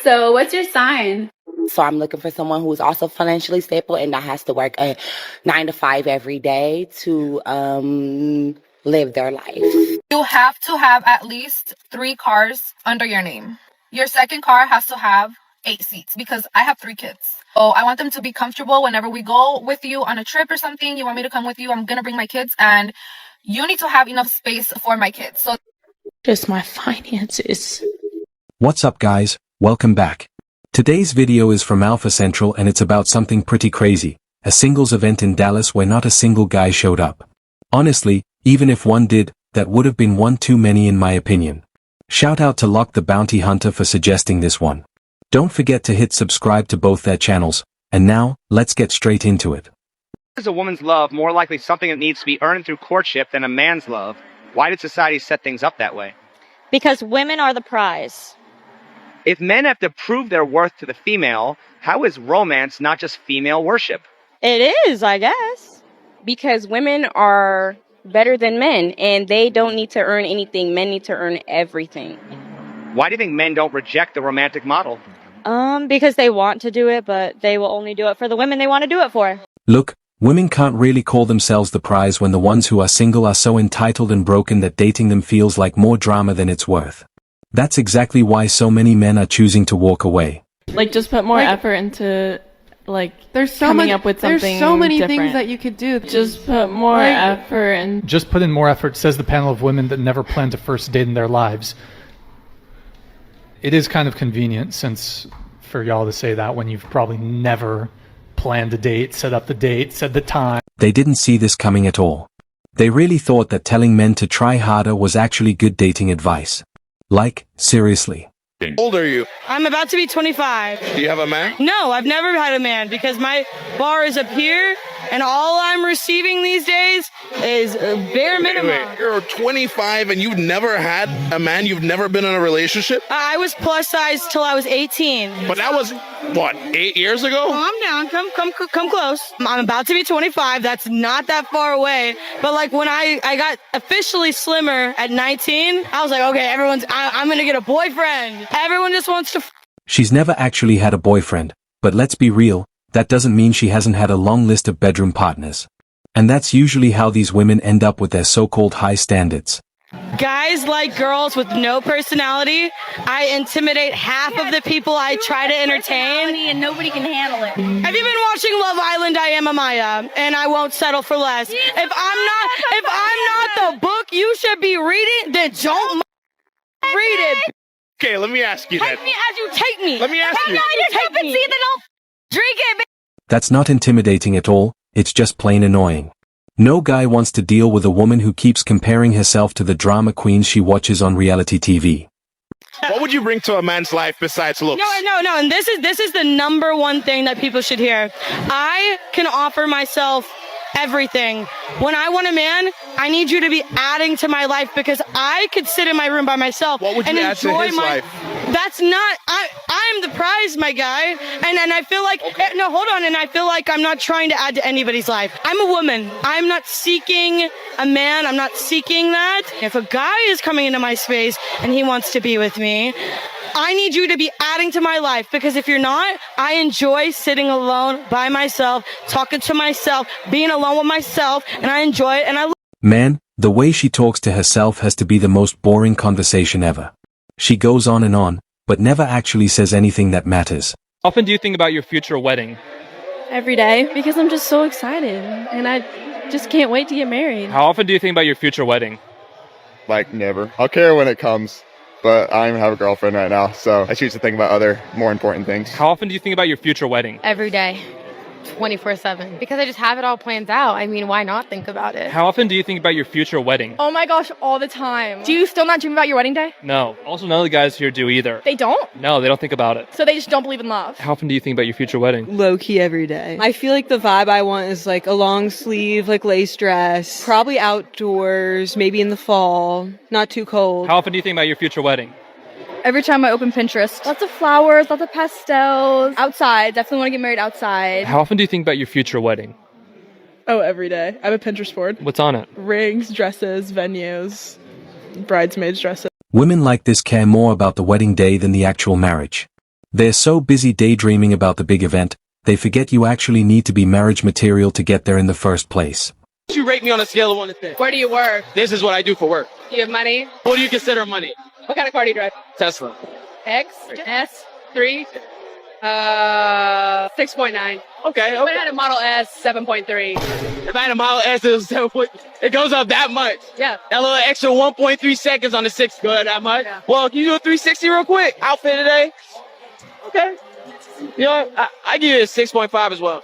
So what's your sign? So I'm looking for someone who's also financially stable and that has to work a 9 to 5 every day to live their life. You have to have at least 3 cars under your name. Your second car has to have 8 seats because I have 3 kids. So I want them to be comfortable whenever we go with you on a trip or something. You want me to come with you? I'm going to bring my kids, and you need to have enough space for my kids. So Just my finances. What's up, guys? Welcome back. Today's video is from Alpha Central and it's about something pretty crazy. A singles event in Dallas where not a single guy showed up. Honestly, even if one did, that would have been one too many in my opinion. Shout out to Locke the Bounty Hunter for suggesting this one. Don't forget to hit subscribe to both their channels, and now, let's get straight into it. Is a woman's love more likely something that needs to be earned through courtship than a man's love? Why did society set things up that way? Because women are the prize. If men have to prove their worth to the female, how is romance not just female worship? It is, I guess. Because women are better than men, and they don't need to earn anything. Men need to earn everything. Why do you think men don't reject the romantic model? Because they want to do it, but they will only do it for the women they want to do it for. Look, women can't really call themselves the prize when the ones who are single are so entitled and broken that dating them feels like more drama than it's worth. That's exactly why so many men are choosing to walk away. Like, just put more effort into, like, there's so coming many, up with something There's so many different. things that you could do. Just put more effort and... Just put in more effort, says the panel of women that never planned a first date in their lives. It is kind of convenient since for y'all to say that when you've probably never planned a date, set up the date, set the time. They didn't see this coming at all. They really thought that telling men to try harder was actually good dating advice. Like, seriously. How old are you? I'm about to be 25. Do you have a man? No, I've never had a man because my bar is up here, and all I'm receiving these days is a bare minimum. Wait, you're 25 and you've never had a man? You've never been in a relationship? I was plus size till I was 18. But that was, what, 8 years ago? Calm down. Come close. I'm about to be 25. That's not that far away. But like when I got officially slimmer at 19, I was like, okay, I'm going to get a boyfriend. Everyone just wants to... She's never actually had a boyfriend, but let's be real, that doesn't mean she hasn't had a long list of bedroom partners. And that's usually how these women end up with their so-called high standards. Guys like girls with no personality. I intimidate half of the people I try to entertain. And nobody can handle it. Have you been watching Love Island? I am Amaya, and I won't settle for less. If I'm not the book you should be reading, then don't read it. Okay, let me ask you that. Take me as you take me. Let me ask you. Take me. Drink it. That's not intimidating at all, it's just plain annoying. No guy wants to deal with a woman who keeps comparing herself to the drama queens she watches on reality TV. What would you bring to a man's life besides looks? No, and this is the number one thing that people should hear. I can offer myself everything. When I want a man, I need you to be adding to my life because I could sit in my room by myself what would you and add enjoy to his life? That's not. I'm the prize, my guy, and I feel like no, hold on, and I feel like I'm not trying to add to anybody's life. I'm a woman. I'm not seeking a man. I'm not seeking that. If a guy is coming into my space and he wants to be with me, I need you to be adding to my life because if you're not, I enjoy sitting alone by myself, talking to myself, being alone with myself, and I enjoy it, and I love it. Man, the way she talks to herself has to be the most boring conversation ever. She goes on, but never actually says anything that matters. How often do you think about your future wedding? Every day, because I'm just so excited, and I just can't wait to get married. How often do you think about your future wedding? Like, never. I'll care when it comes. But I don't have a girlfriend right now, so I choose to think about other, more important things. How often do you think about your future wedding? Every day, 24/7. Because I just have it all planned out. I mean, why not think about it? How often do you think about your future wedding? Oh my gosh, all the time. Do you still not dream about your wedding day? No. Also, none of the guys here do either. They don't? No, they don't think about it. So they just don't believe in love? How often do you think about your future wedding? Low-key every day. I feel like the vibe I want is like a long sleeve, like lace dress, probably outdoors, maybe in the fall, not too cold. How often do you think about your future wedding? Every time I open Pinterest. Lots of flowers, lots of pastels. Outside, definitely want to get married outside. How often do you think about your future wedding? Oh, every day. I have a Pinterest board. What's on it? Rings, dresses, venues, bridesmaids' dresses. Women like this care more about the wedding day than the actual marriage. They're so busy daydreaming about the big event, they forget you actually need to be marriage material to get there in the first place. You rate me on a scale of 1 to 10. Where do you work? This is what I do for work. Do you have money? What do you consider money? What kind of car do you drive? Tesla. X? S? 3? 6.9. Okay. If I had a Model S, 7.3. If I had a Model S, it was 7. It goes up that much. Yeah. That little extra 1.3 seconds on the 6 go that much. Yeah. Well, can you do a 360 real quick? Outfit today? Okay. You know what? I give you a 6.5 as well.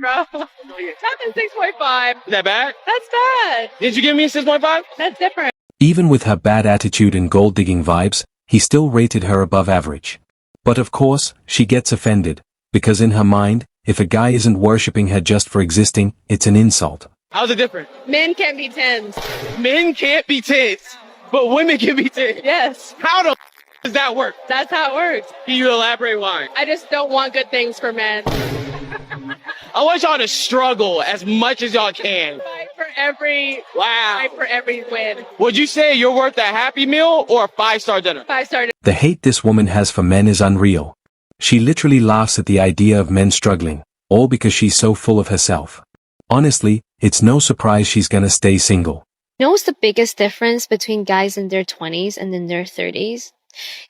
Bro. Nothing 6.5. Is that bad? That's bad. Did you give me a 6.5? That's different. Even with her bad attitude and gold-digging vibes, he still rated her above average. But of course, she gets offended, because in her mind, if a guy isn't worshipping her just for existing, it's an insult. How's it different? Men can't be 10s. Men can't be 10s, but women can be 10s. Yes. How the does that work? That's how it works. Can you elaborate why? I just don't want good things for men. I want y'all to struggle as much as y'all can. Fight for every win. Would you say you're worth a Happy Meal or a 5-star dinner? 5-star dinner. The hate this woman has for men is unreal. She literally laughs at the idea of men struggling, all because she's so full of herself. Honestly, it's no surprise she's gonna stay single. You know what's the biggest difference between guys in their 20s and in their 30s?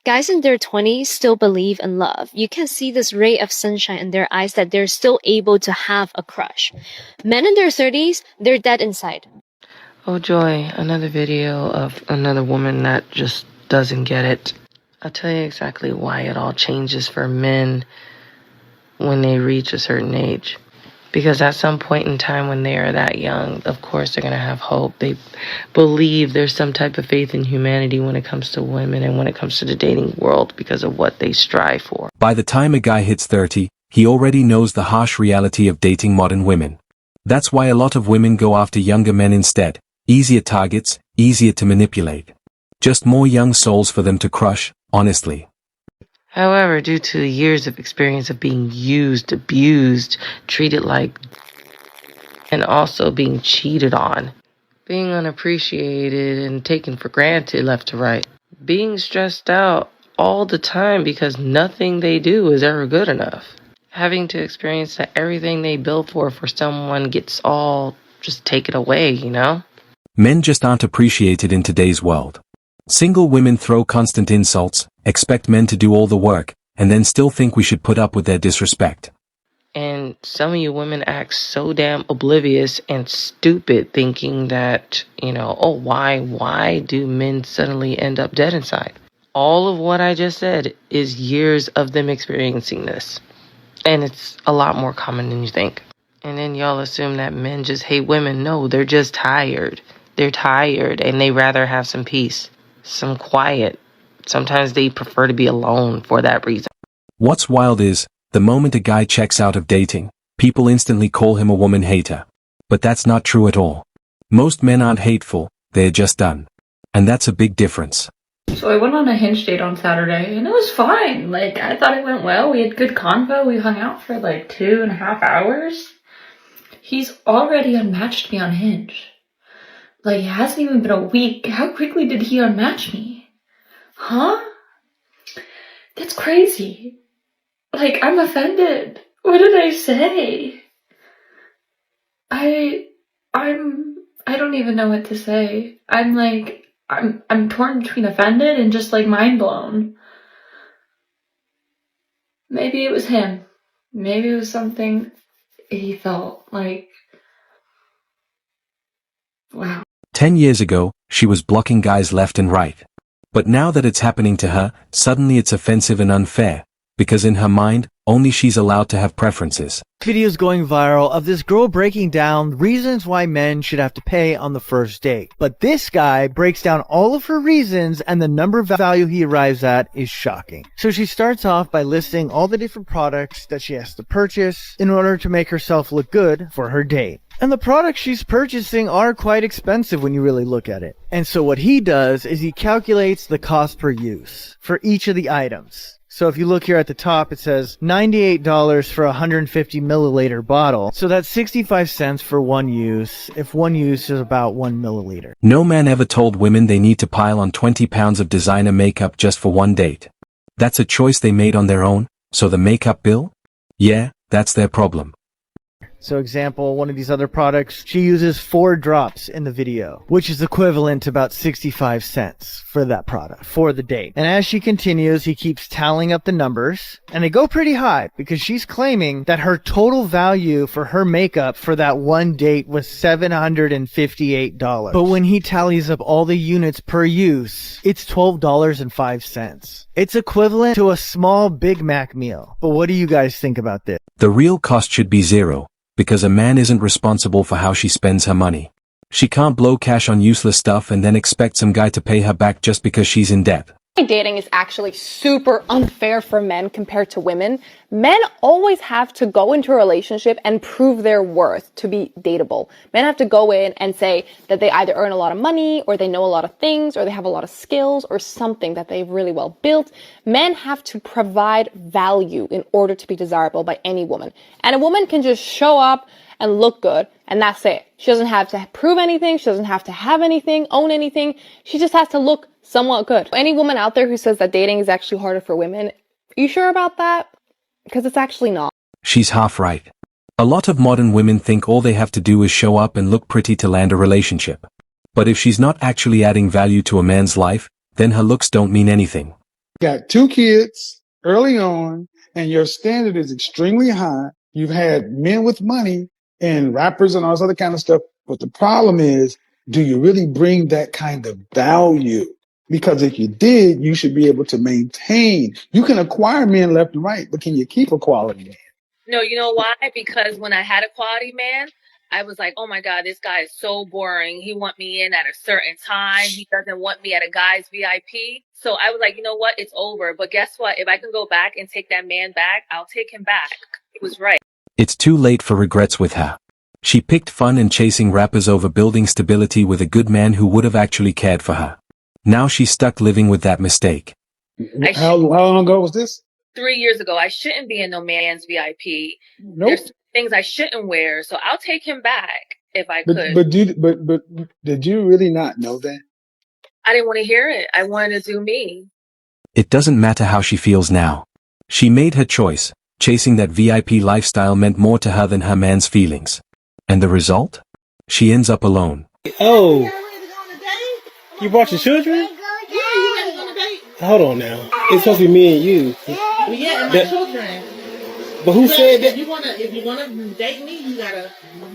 Guys in their 20s still believe in love. You can see this ray of sunshine in their eyes that they're still able to have a crush. Men in their 30s, they're dead inside. Oh joy, another video of another woman that just doesn't get it. I'll tell you exactly why it all changes for men when they reach a certain age. Because at some point in time when they are that young, of course they're going to have hope. They believe there's some type of faith in humanity when it comes to women and when it comes to the dating world because of what they strive for. By the time a guy hits 30, he already knows the harsh reality of dating modern women. That's why a lot of women go after younger men instead. Easier targets, easier to manipulate. Just more young souls for them to crush, honestly. However, due to years of experience of being used, abused, treated like, and also being cheated on, being unappreciated and taken for granted left to right, being stressed out all the time because nothing they do is ever good enough, having to experience that everything they built for someone gets all just taken away, you know? Men just aren't appreciated in today's world. Single women throw constant insults, expect men to do all the work, and then still think we should put up with their disrespect. And some of you women act so damn oblivious and stupid thinking that, why do men suddenly end up dead inside? All of what I just said is years of them experiencing this. And it's a lot more common than you think. And then y'all assume that men just hate women. No, they're just tired. They're tired and they rather have some peace. Some quiet. Sometimes they prefer to be alone for that reason. What's wild is, the moment a guy checks out of dating, people instantly call him a woman hater. But that's not true at all. Most men aren't hateful, they're just done. And that's a big difference. So I went on a Hinge date on Saturday, and it was fine. I thought it went well. We had good convo. We hung out for 2.5 hours. He's already unmatched me on Hinge. It hasn't even been a week. How quickly did he unmatch me? Huh? That's crazy. I'm offended. What did I say? I don't even know what to say. I'm torn between offended and just mind blown. Maybe it was him. Maybe it was something he felt wow. 10 years ago, she was blocking guys left and right. But now that it's happening to her, suddenly it's offensive and unfair. Because in her mind, only she's allowed to have preferences. Videos going viral of this girl breaking down reasons why men should have to pay on the first date. But this guy breaks down all of her reasons and the number of value he arrives at is shocking. So she starts off by listing all the different products that she has to purchase in order to make herself look good for her date. And the products she's purchasing are quite expensive when you really look at it. And so what he does is he calculates the cost per use for each of the items. So if you look here at the top, it says $98 for a 150 milliliter bottle. So that's 65 cents for one use, if one use is about 1 milliliter. No man ever told women they need to pile on 20 pounds of designer makeup just for one date. That's a choice they made on their own, so the makeup bill? Yeah, that's their problem. So example, one of these other products, she uses 4 drops in the video, which is equivalent to about 65 cents for that product, for the date. And as she continues, he keeps tallying up the numbers, and they go pretty high because she's claiming that her total value for her makeup for that one date was $758. But when he tallies up all the units per use, it's $12.05. It's equivalent to a small Big Mac meal. But what do you guys think about this? The real cost should be zero, because a man isn't responsible for how she spends her money. She can't blow cash on useless stuff and then expect some guy to pay her back just because she's in debt. Dating is actually super unfair for men compared to women. Men always have to go into a relationship and prove their worth to be dateable. Men have to go in and say that they either earn a lot of money, or they know a lot of things, or they have a lot of skills, or something that they've really well built. Men have to provide value in order to be desirable by any woman. And a woman can just show up and look good, and that's it. She doesn't have to prove anything. She doesn't have to have anything, own anything. She just has to look somewhat good. Any woman out there who says that dating is actually harder for women, are you sure about that? Because it's actually not. She's half right. A lot of modern women think all they have to do is show up and look pretty to land a relationship. But if she's not actually adding value to a man's life, then her looks don't mean anything. Got 2 kids early on, and your standard is extremely high. You've had men with money and rappers and all this other kind of stuff. But the problem is, do you really bring that kind of value? Because if you did, you should be able to maintain. You can acquire men left and right, but can you keep a quality man? No, you know why? Because when I had a quality man, I was like, oh my God, this guy is so boring. He want me in at a certain time. He doesn't want me at a guy's VIP. So I was like, you know what? It's over. But guess what? If I can go back and take that man back, I'll take him back. It was right. It's too late for regrets with her. She picked fun and chasing rappers over building stability with a good man who would have actually cared for her. Now she's stuck living with that mistake. How long ago was this? 3 years ago. I shouldn't be in no man's VIP. Nope. There's things I shouldn't wear, so I'll take him back if I could. But did you really not know that? I didn't want to hear it. I wanted to do me. It doesn't matter how she feels now. She made her choice. Chasing that VIP lifestyle meant more to her than her man's feelings. And the result? She ends up alone. Oh, you brought your children? Hold on now. It's supposed to be me and you. Well, yeah, and my children. But who said that? If you wanna date me, you gotta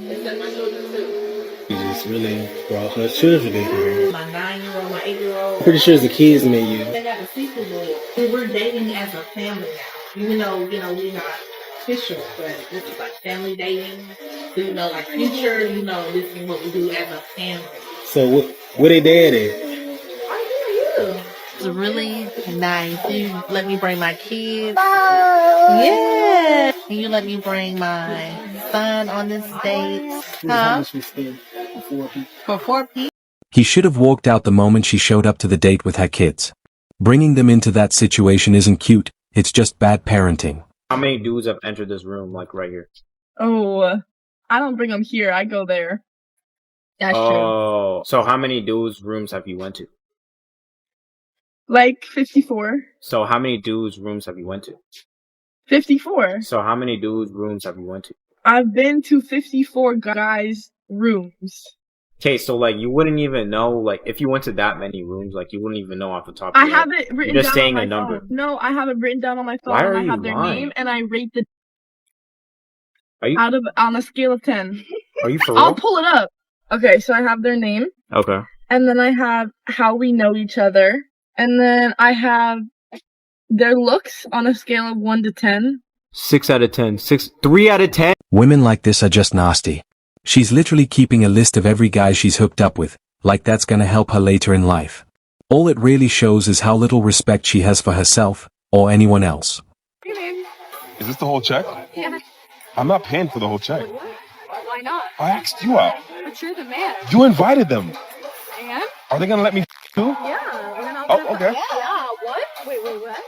accept my children too. You just really brought her children in here. My 9-year-old, my 8-year-old. Pretty sure it's the kids made you. They got a secret, but we're dating as a family now. Even though we're not official, but this is like family dating. So like future, this is what we do as a family. So where they dad at? It's really nice. You let me bring my kids. Yeah. And you let me bring my son on this date. How much we spend for 4 people? For 4 people? He should have walked out the moment she showed up to the date with her kids. Bringing them into that situation isn't cute, it's just bad parenting. How many dudes have entered this room, like right here? Oh, I don't bring them here. I go there. That's true. Oh, so how many dudes' rooms have you went to? Like 54. So how many dudes' rooms have you went to? 54. So how many dudes' rooms have you went to? I've been to 54 guys' rooms. Okay, so like you wouldn't even know, like if you went to that many rooms, like you wouldn't even know off the top of your head. I have it written You're just down saying on my a number. phone. No, I have it written down on my phone. Why are and I you have their lying? name and I rate the Are you on a scale of 10. Are you for real? I'll pull it up. Okay, so I have their name. Okay. And then I have how we know each other. And then I have their looks on a scale of 1 to 10. 6 out of 10. 3 out of 10? Women like this are just nasty. She's literally keeping a list of every guy she's hooked up with, like that's gonna help her later in life. All it really shows is how little respect she has for herself, or anyone else. Is this the whole check? Yeah. I'm not paying for the whole check. Why not? I asked you out. But you're the man. You invited them. And? Are they gonna let me too? Yeah. We're not Oh, okay. Yeah. What? Wait, what?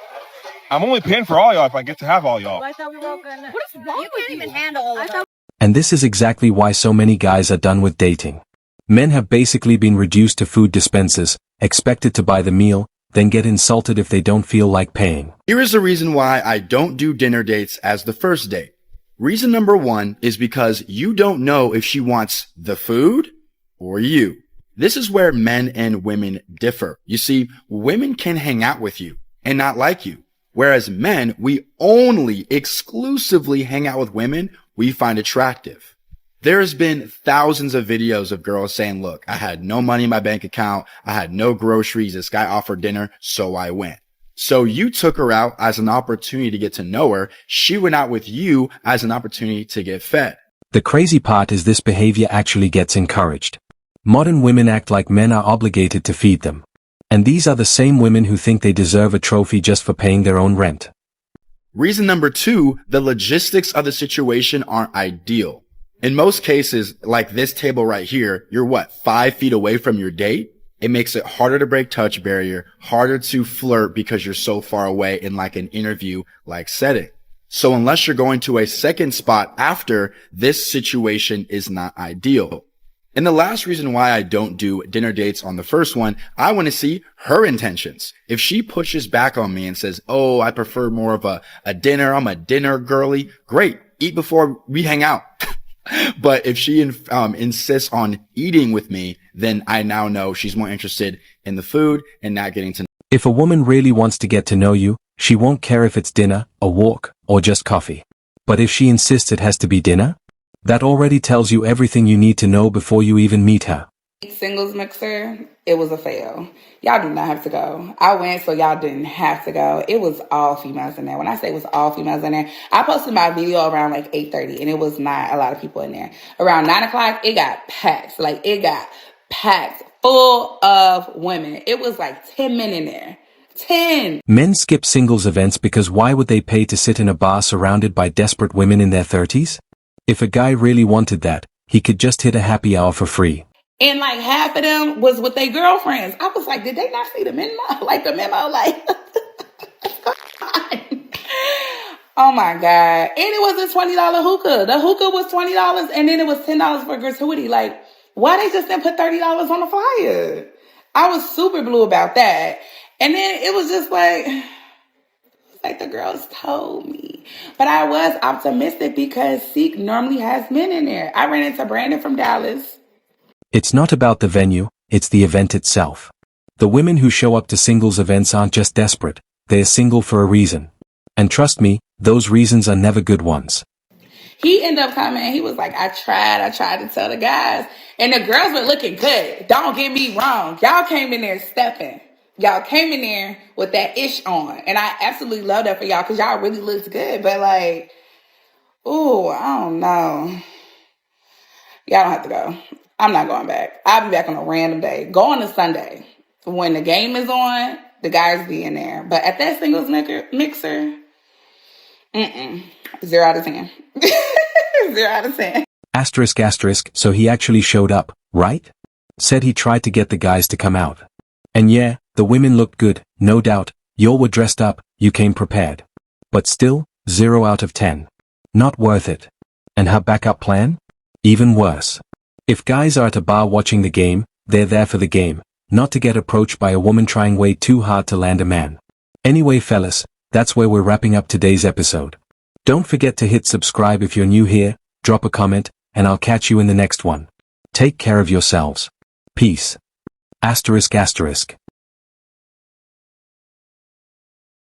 I'm only paying for all y'all if I get to have all y'all. I thought we were all gonna... What is wrong with you? You can't even handle all of that. And this is exactly why so many guys are done with dating. Men have basically been reduced to food dispensers, expected to buy the meal, then get insulted if they don't feel like paying. Here is the reason why I don't do dinner dates as the first date. Reason number one is because you don't know if she wants the food or you. This is where men and women differ. You see, women can hang out with you and not like you, whereas men, we only exclusively hang out with women we find attractive. There's been thousands of videos of girls saying, look, I had no money in my bank account. I had no groceries. This guy offered dinner, so I went. So you took her out as an opportunity to get to know her. She went out with you as an opportunity to get fed. The crazy part is this behavior actually gets encouraged. Modern women act like men are obligated to feed them. And these are the same women who think they deserve a trophy just for paying their own rent. Reason number two, the logistics of the situation aren't ideal. In most cases, like this table right here, you're 5 feet away from your date? It makes it harder to break touch barrier, harder to flirt because you're so far away in like an interview-like setting. So unless you're going to a second spot after, this situation is not ideal. And the last reason why I don't do dinner dates on the first one, I want to see her intentions. If she pushes back on me and says, oh, I prefer more of a dinner, I'm a dinner girly, great, eat before we hang out. But if she insists on eating with me, then I now know she's more interested in the food and not getting to know. If a woman really wants to get to know you, she won't care if it's dinner, a walk, or just coffee. But if she insists it has to be dinner, that already tells you everything you need to know before you even meet her. Singles mixer, it was a fail. Y'all do not have to go. I went, so y'all didn't have to go. It was all females in there. When I say it was all females in there, I posted my video around like 8:30, and it was not a lot of people in there. Around 9 o'clock, it got packed. Like, it got packed full of women. It was like 10 men in there. 10! Men skip singles events because why would they pay to sit in a bar surrounded by desperate women in their 30s? If a guy really wanted that, he could just hit a happy hour for free. And like half of them was with their girlfriends. I was like, did they not see the memo? Like the memo, like, oh my God. And it was a $20 hookah. The hookah was $20 and then it was $10 for gratuity. Like, why they just didn't put $30 on the flyer? I was super blue about that. And then it was just like the girls told me. But I was optimistic because Seek normally has men in there. I ran into Brandon from Dallas. It's not about the venue, it's the event itself. The women who show up to singles events aren't just desperate, they're single for a reason. And trust me, those reasons are never good ones. He ended up coming and he was like, I tried to tell the guys. And the girls were looking good. Don't get me wrong. Y'all came in there stepping. Y'all came in there with that ish on. And I absolutely love that for y'all because y'all really looked good. But like, ooh, I don't know. Y'all don't have to go. I'm not going back. I'll be back on a random day. Go on a Sunday. When the game is on, the guys be in there. But at that singles mixer, 0 out of 10. 0 out of 10. Asterisk, so he actually showed up, right? Said he tried to get the guys to come out. And yeah, the women looked good, no doubt. Y'all were dressed up, you came prepared. But still, 0 out of 10. Not worth it. And her backup plan? Even worse. If guys are at a bar watching the game, they're there for the game, not to get approached by a woman trying way too hard to land a man. Anyway fellas, that's where we're wrapping up today's episode. Don't forget to hit subscribe if you're new here, drop a comment, and I'll catch you in the next one. Take care of yourselves. Peace. Asterisk.